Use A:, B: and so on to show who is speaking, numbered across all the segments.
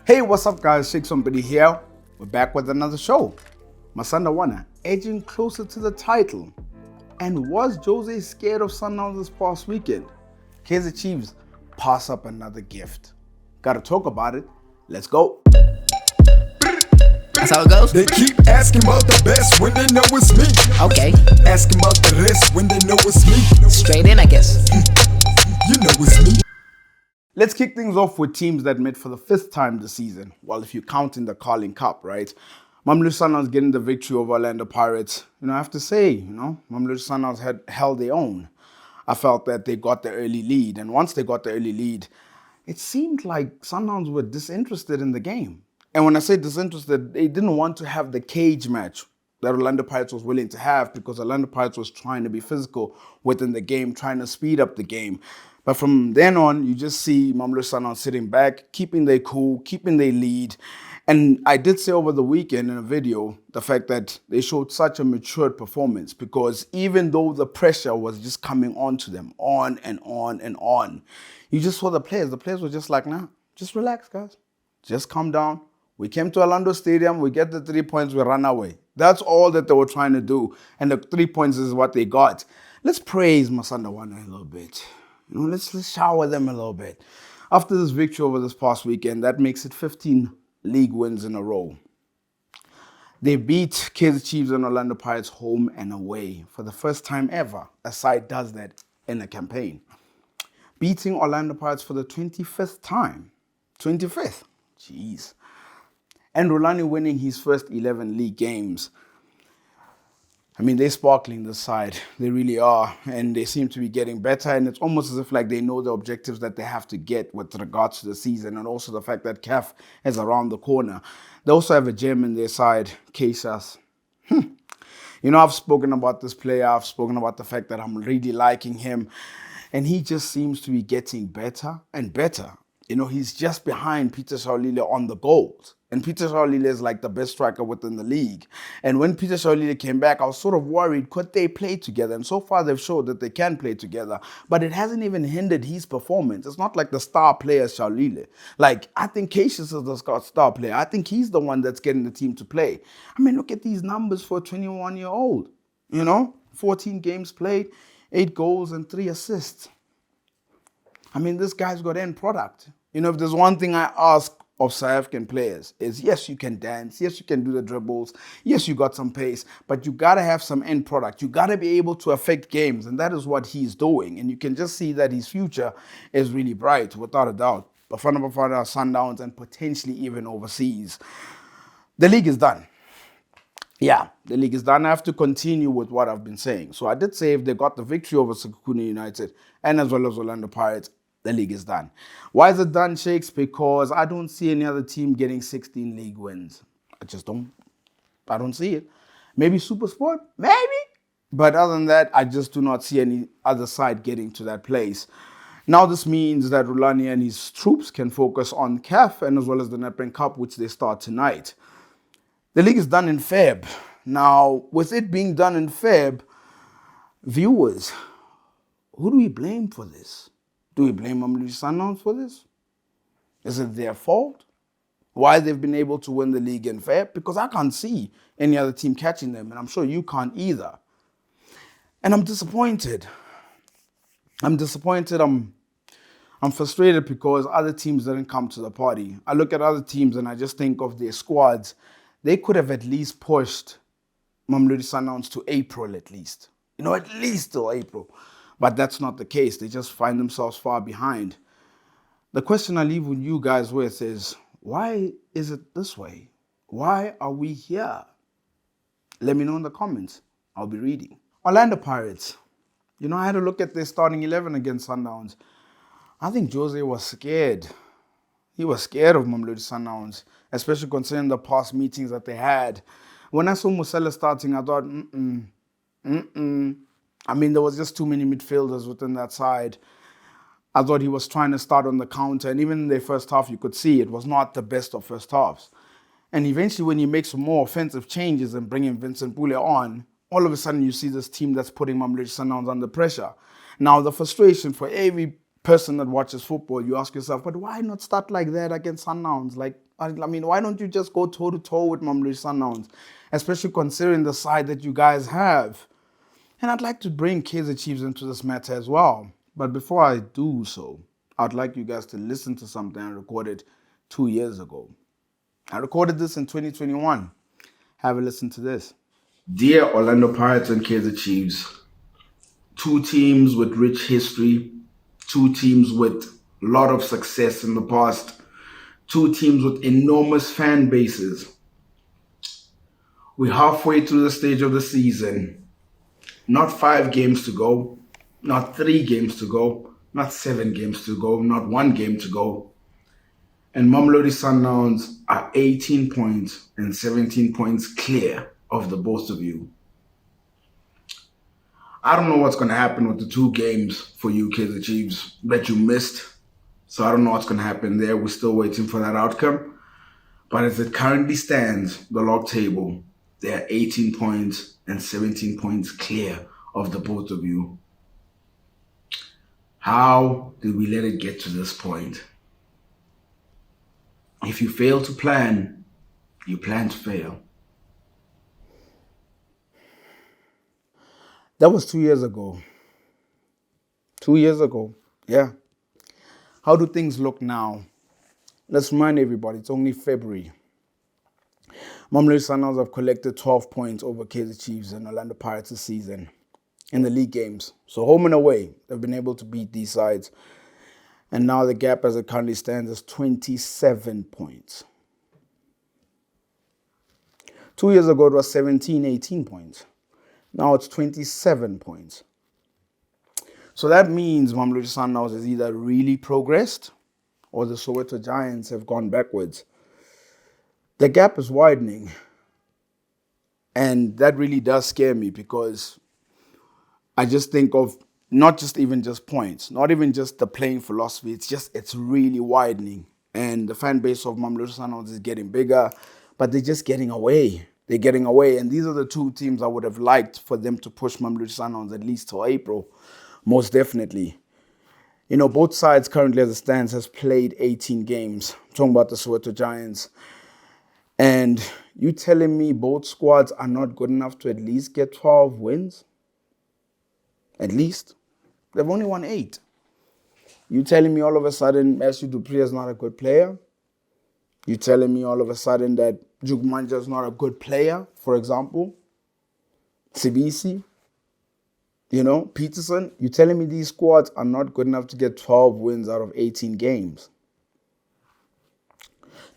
A: Hey, what's up guys, Rampedi here. We're back with another show. Masanda edging closer to the title. And was Jose scared of Sundowns this past weekend? Kaizer Chiefs pass up another gift. Gotta talk about it. Let's go.
B: That's how it goes?
C: They keep asking about the best when they know it's me.
B: Okay.
C: Asking about the rest when they know it's me.
B: Straight in, I guess.
C: You know it's me.
A: Let's kick things off with teams that met for the fifth time this season. Well, if you count in the Carling Cup, right? Mamelodi Sundowns getting the victory over Orlando Pirates. I have to say, Mamelodi Sundowns had held their own. I felt that they got the early lead. And once they got the early lead, it seemed like Sundowns were disinterested in the game. And when I say disinterested, they didn't want to have the cage match that Orlando Pirates was willing to have, because Orlando Pirates was trying to be physical within the game, trying to speed up the game. But from then on, you just see Mamelodi Sundowns sitting back, keeping their cool, keeping their lead. And I did say over the weekend in a video, the fact that they showed such a matured performance, because even though the pressure was just coming onto them, on and on and on, you just saw the players were just like, nah, just relax, guys. Just calm down. We came to Orlando Stadium, we get the 3 points, we run away. That's all that they were trying to do. And the 3 points is what they got. Let's praise Masanda a little bit. Let's shower them a little bit. After this victory over this past weekend, that makes it 15 league wins in a row. They beat Kaizer Chiefs and Orlando Pirates home and away for the first time ever. A side does that in a campaign. Beating Orlando Pirates for the 25th time. 25th. Jeez. And Rulani winning his first 11 league games. They're sparkling this side. They really are. And they seem to be getting better. And it's almost as if like they know the objectives that they have to get with regards to the season. And also the fact that CAF is around the corner. They also have a gem in their side, Kaizer. I've spoken about this player. I've spoken about the fact that I'm really liking him. And he just seems to be getting better and better. He's just behind Peter Shaolile on the goals. And Peter Shaolile is like the best striker within the league. And when Peter Shaolile came back, I was sort of worried, could they play together? And so far they've showed that they can play together. But it hasn't even hindered his performance. It's not like the star player Shaolile. I think Cassius is the star player. I think he's the one that's getting the team to play. Look at these numbers for a 21-year-old. 14 games played, 8 goals and 3 assists. This guy's got end product. If there's one thing I ask of South African players is, yes, you can dance, yes, you can do the dribbles, yes, you got some pace, but you got to have some end product. You got to be able to affect games, and that is what he's doing. And you can just see that his future is really bright, without a doubt. Bafana Sundowns, and potentially even overseas. The league is done. Yeah, the league is done. I have to continue with what I've been saying. So I did say if they got the victory over Sekhukhune United and as well as Orlando Pirates, the league is done. Why is it done, Shakes? Because I don't see any other team getting 16 league wins. I don't see it. Maybe SuperSport? Maybe. But other than that, I just do not see any other side getting to that place. Now this means that Rulani and his troops can focus on CAF and as well as the Nedbank Cup, which they start tonight. The league is done in Feb. Now, with it being done in Feb, viewers, who do we blame for this? Do we blame Mamelodi Sundowns for this? Is it their fault? Why they've been able to win the league in Feb? Because I can't see any other team catching them, and I'm sure you can't either. And I'm disappointed. I'm frustrated because other teams didn't come to the party. I look at other teams and I just think of their squads. They could have at least pushed Mamelodi Sundowns to April at least. At least till April. But that's not the case. They just find themselves far behind. The question I leave with you guys with is, why is it this way? Why are we here? Let me know in the comments. I'll be reading. Orlando Pirates. I had a look at their starting 11 against Sundowns. I think Jose was scared. He was scared of Mamelodi Sundowns, especially considering the past meetings that they had. When I saw Musela starting, I thought, there was just too many midfielders within that side. I thought he was trying to start on the counter. And even in the first half, you could see it was not the best of first halves. And eventually, when you make some more offensive changes and bring in Vincent Pule on, all of a sudden you see this team that's putting Mamelodi Sundowns under pressure. Now, the frustration for every person that watches football, you ask yourself, but why not start like that against Sundowns? Like, I mean, why don't you just go toe-to-toe with Mamelodi Sundowns, especially considering the side that you guys have? And I'd like to bring Kaizer Chiefs into this matter as well. But before I do so, I'd like you guys to listen to something I recorded 2 years ago. I recorded this in 2021. Have a listen to this. Dear Orlando Pirates and Kaizer Chiefs, two teams with rich history, two teams with a lot of success in the past, two teams with enormous fan bases. We're halfway through the stage of the season. Not 5 games to go, not 3 games to go, not 7 games to go, not 1 game to go. And Mamelodi Sundowns are 18 points and 17 points clear of the both of you. I don't know what's going to happen with the 2 games for you, Kaizer Chiefs, that you missed. So I don't know what's going to happen there. We're still waiting for that outcome. But as it currently stands, the log table, they are 18 points and 17 points clear of the both of you. How did we let it get to this point? If you fail to plan, you plan to fail. That was 2 years ago. 2 years ago, yeah. How do things look now? Let's remind everybody, it's only February. Mamelodi Sundowns have collected 12 points over Kaizer Chiefs and Orlando Pirates this season in the league games. So home and away, they've been able to beat these sides. And now the gap as it currently stands is 27 points. 2 years ago, it was 17, 18 points. Now it's 27 points. So that means Mamelodi Sundowns has either really progressed or the Soweto Giants have gone backwards. The gap is widening. And that really does scare me because I just think of not just even just points, not even just the playing philosophy. It's really widening. And the fan base of Mamelodi Sundowns is getting bigger, but they're just getting away. They're getting away. And these are the 2 teams I would have liked for them to push Mamelodi Sundowns at least till April. Most definitely. You know, both sides currently as it stands has played 18 games. I'm talking about the Soweto Giants. And you telling me both squads are not good enough to at least get 12 wins? At least. They've only won 8. You telling me all of a sudden S2EP27 is not a good player? You telling me all of a sudden that Jugmanja is not a good player, for example? Sibisi? You know, Peterson? You telling me these squads are not good enough to get 12 wins out of 18 games?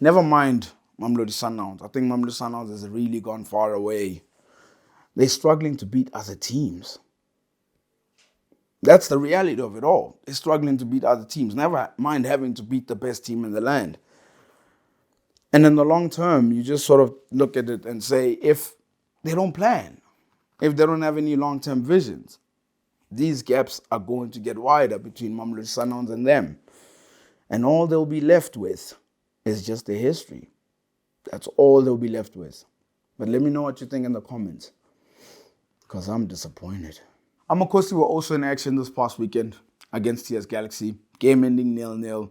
A: Never mind Mamelodi Sundowns. I think Mamelodi Sundowns has really gone far away. They're struggling to beat other teams. That's the reality of it all. They're struggling to beat other teams. Never mind having to beat the best team in the land. And in the long term, you just sort of look at it and say, if they don't plan, if they don't have any long-term visions, these gaps are going to get wider between Mamelodi Sundowns and them. And all they'll be left with is just the history. That's all they'll be left with. But let me know what you think in the comments, because I'm disappointed. Amakhosi were also in action this past weekend against TS Galaxy. Game ending 0-0.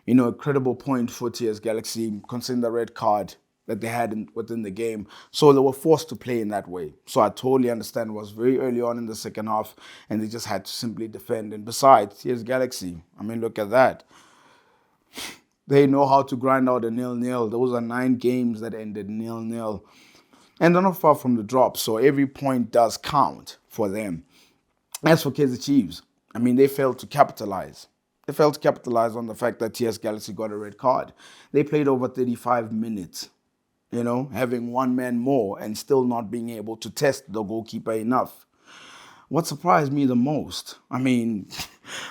A: You know, a credible point for TS Galaxy, considering the red card that they had within the game. So they were forced to play in that way. So I totally understand it was very early on in the second half, and they just had to simply defend. And besides, TS Galaxy, I mean, look at that. They know how to grind out a 0-0. Those are 9 games that ended 0-0. And they're not far from the drop, so every point does count for them. As for Kaizer Chiefs, I mean, they failed to capitalize. They failed to capitalize on the fact that TS Galaxy got a red card. They played over 35 minutes, you know, having 1 man more and still not being able to test the goalkeeper enough. What surprised me the most, I mean,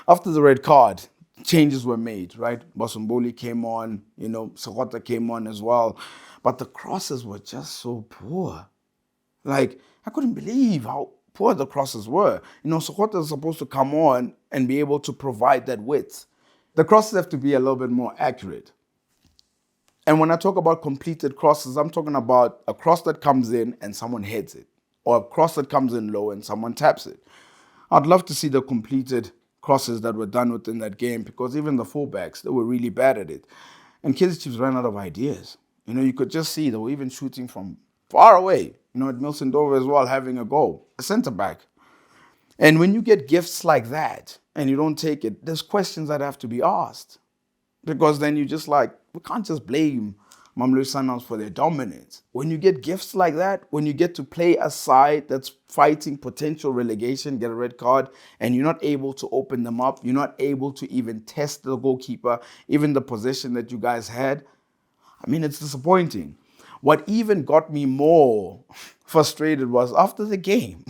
A: after the red card, changes were made, right? Bosumbuli came on, you know, Sokota came on as well. But the crosses were just so poor. Like, I couldn't believe how poor the crosses were. You know, Sokota is supposed to come on and be able to provide that width. The crosses have to be a little bit more accurate. And when I talk about completed crosses, I'm talking about a cross that comes in and someone heads it, or a cross that comes in low and someone taps it. I'd love to see the completed crosses that were done within that game, because even the fullbacks, they were really bad at it. And Kaizer Chiefs ran out of ideas. You could just see they were even shooting from far away. At Milson Dover as well, having a goal, a centre back. And when you get gifts like that and you don't take it, there's questions that have to be asked. Because then you just like, we can't just blame Mamelodi Sundowns for their dominance. When you get gifts like that, when you get to play a side that's fighting potential relegation, get a red card, and you're not able to open them up, you're not able to even test the goalkeeper, even the possession that you guys had, it's disappointing. What even got me more frustrated was after the game.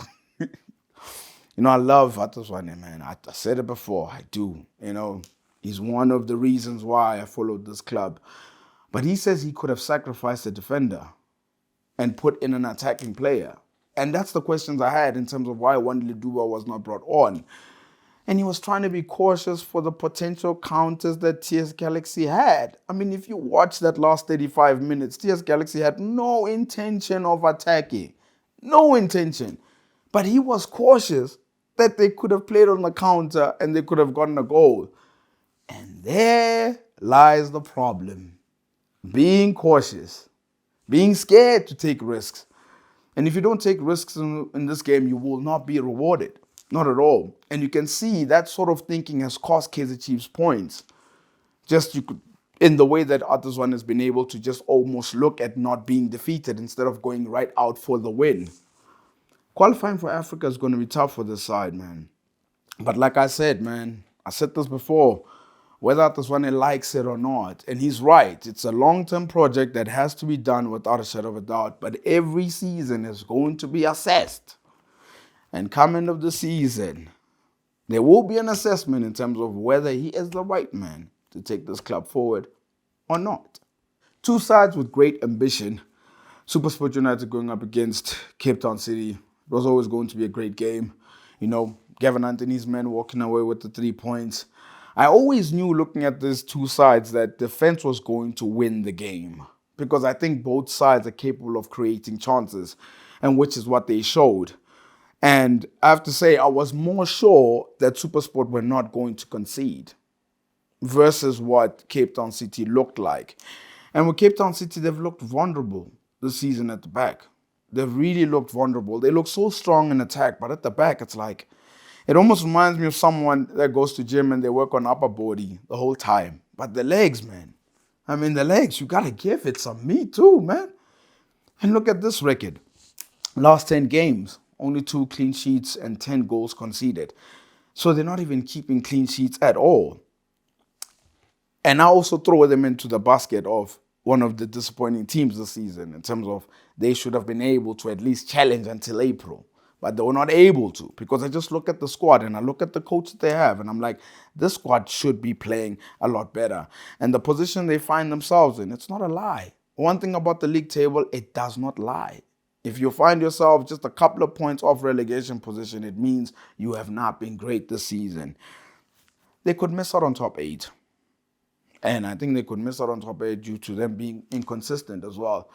A: I love Atoswane, man. I said it before. I do. He's one of the reasons why I followed this club. But he says he could have sacrificed a defender and put in an attacking player. And that's the questions I had in terms of why Wandile Duba was not brought on. And he was trying to be cautious for the potential counters that TS Galaxy had. If you watch that last 35 minutes, TS Galaxy had no intention of attacking. No intention. But he was cautious that they could have played on the counter and they could have gotten a goal. And there lies the problem. Being cautious. Being scared to take risks. And if you don't take risks in this game, you will not be rewarded. Not at all. And you can see that sort of thinking has cost Kaizer Chiefs points. In the way that Atoswane has been able to just almost look at not being defeated instead of going right out for the win. Qualifying for Africa is going to be tough for this side, man. But like I said, man, I said this before, whether Atoswane likes it or not, and he's right, it's a long-term project that has to be done without a shadow of a doubt, but every season is going to be assessed. And come end of the season, there will be an assessment in terms of whether he is the right man to take this club forward or not. Two sides with great ambition. SuperSport United going up against Cape Town City. It was always going to be a great game. Gavin Anthony's men walking away with the 3 points. I always knew looking at these two sides that defense was going to win the game because I think both sides are capable of creating chances, and which is what they showed. And I have to say, I was more sure that SuperSport were not going to concede versus what Cape Town City looked like. And with Cape Town City, they've looked vulnerable this season at the back. They've really looked vulnerable. They look so strong in attack, but at the back, it's like, it almost reminds me of someone that goes to gym and they work on upper body the whole time. But the legs, man. The legs, you got to give it some meat too, man. And look at this record. Last 10 games, only 2 clean sheets and 10 goals conceded. So they're not even keeping clean sheets at all. And I also throw them into the basket of one of the disappointing teams this season in terms of they should have been able to at least challenge until April. But they were not able to because I just look at the squad and I look at the coach that they have and I'm like, this squad should be playing a lot better. And the position they find themselves in, it's not a lie. One thing about the league table, it does not lie. If you find yourself just a couple of points off relegation position, it means you have not been great this season. They could miss out on top 8. And I think they could miss out on top 8 due to them being inconsistent as well.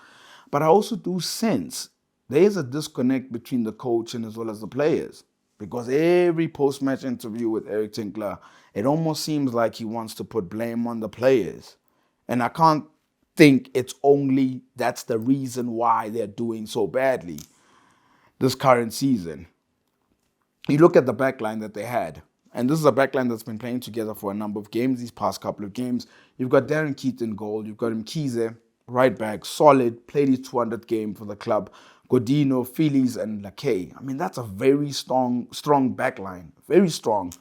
A: But I also do sense there is a disconnect between the coach and as well as the players. Because every post-match interview with Eric Tinkler, it almost seems like he wants to put blame on the players. And I can't think it's only that's the reason why they're doing so badly this current season. You look at the backline that they had. And this is a backline that's been playing together for a number of games, these past couple of games. You've got Darren Keith in goal. You've got Kaizer, right back, solid, played his 200th game for the club. Godino, Phillies, and Lakay. That's a very strong backline. Very strong.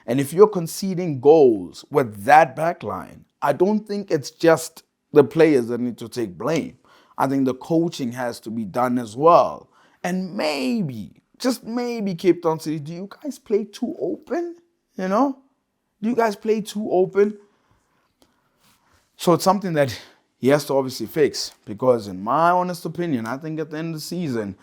A: And if you're conceding goals with that backline, I don't think it's just the players that need to take blame. I think the coaching has to be done as well. And maybe, just maybe, Cape Town City, do you guys play too open? Do you guys play too open? So it's something that he has to obviously fix because in my honest opinion, I think at the end of the season,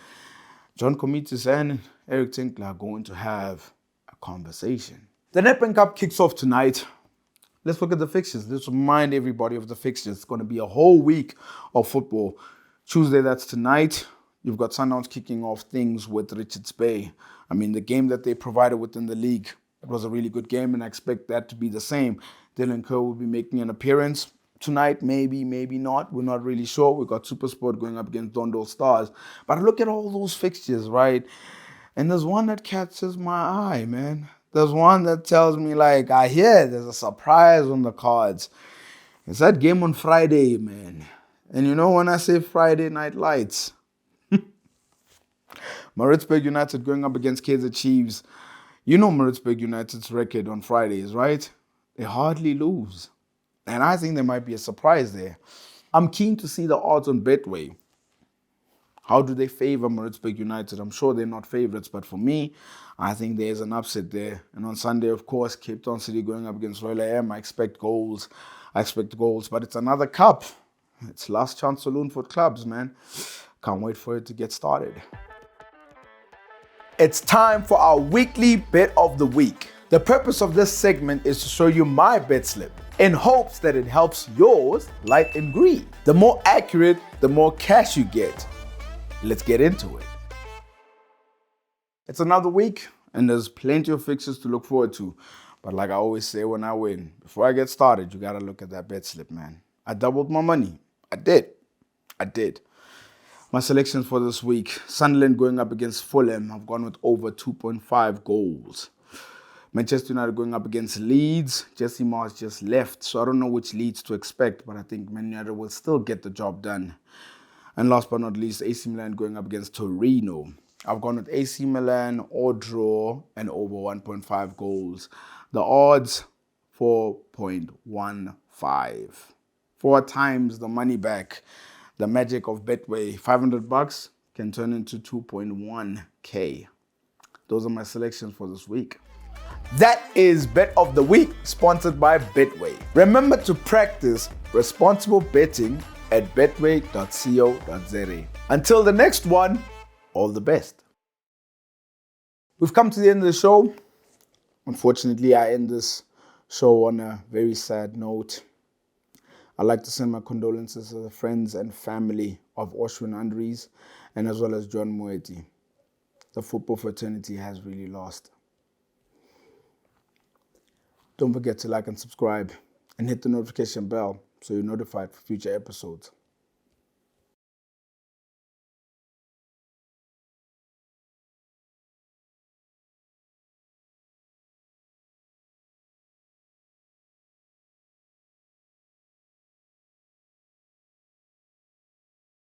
A: John Comitis and Eric Tinkler are going to have a conversation. The Nedbank Cup kicks off tonight. Let's look at the fixtures. Let's remind everybody of the fixtures. It's going to be a whole week of football. Tuesday, that's tonight. You've got Sundowns kicking off things with Richards Bay. The game that they provided within the league, it was a really good game, and I expect that to be the same. Dylan Kerr will be making an appearance. tonight, maybe not. We're not really sure. We got SuperSport going up against Dondol Stars. But I look at all those fixtures, right? And there's one that catches my eye, man. There's one that tells me, like, I hear there's a surprise on the cards. It's that game on Friday, man. And you know when I say Friday Night Lights, Maritzburg United going up against Kaizer Chiefs. You know Maritzburg United's record on Fridays, right? They hardly lose. And I think there might be a surprise there. I'm keen to see the odds on Betway. How do they favor Maritzburg United? I'm sure they're not favorites, but for me, I think there's an upset there. And on Sunday, of course, Cape Town City going up against Royal AM. I expect goals, but it's another cup. It's last chance saloon for clubs, man. Can't wait for it to get started. It's time for our weekly bet of the week. The purpose of this segment is to show you my bet slip in hopes that it helps yours light and green. The more accurate, the more cash you get. Let's get into it. It's another week and there's plenty of fixtures to look forward to. But like I always say when I win, before I get started, you gotta look at that bet slip, man. I doubled my money. I did. My selections for this week: Sunderland going up against Fulham. I've gone with over 2.5 goals. Manchester United going up against Leeds. Jesse Marsh just left, so I don't know which Leeds to expect, but I think Man United will still get the job done. And last but not least, AC Milan going up against Torino. I've gone with AC Milan or draw and over 1.5 goals. The odds, 4.15. 4 times the money back. The magic of Betway. $500 can turn into 2.1K. Those are my selections for this week. That is Bet of the Week, sponsored by Betway. Remember to practice responsible betting at betway.co.za. Until the next one, all the best. We've come to the end of the show. Unfortunately, I end this show on a very sad note. I'd like to send my condolences to the friends and family of Oshwin Andries and as well as John Moeti. The football fraternity has really lost. Don't forget to like and subscribe and hit the notification bell so you're notified for future episodes.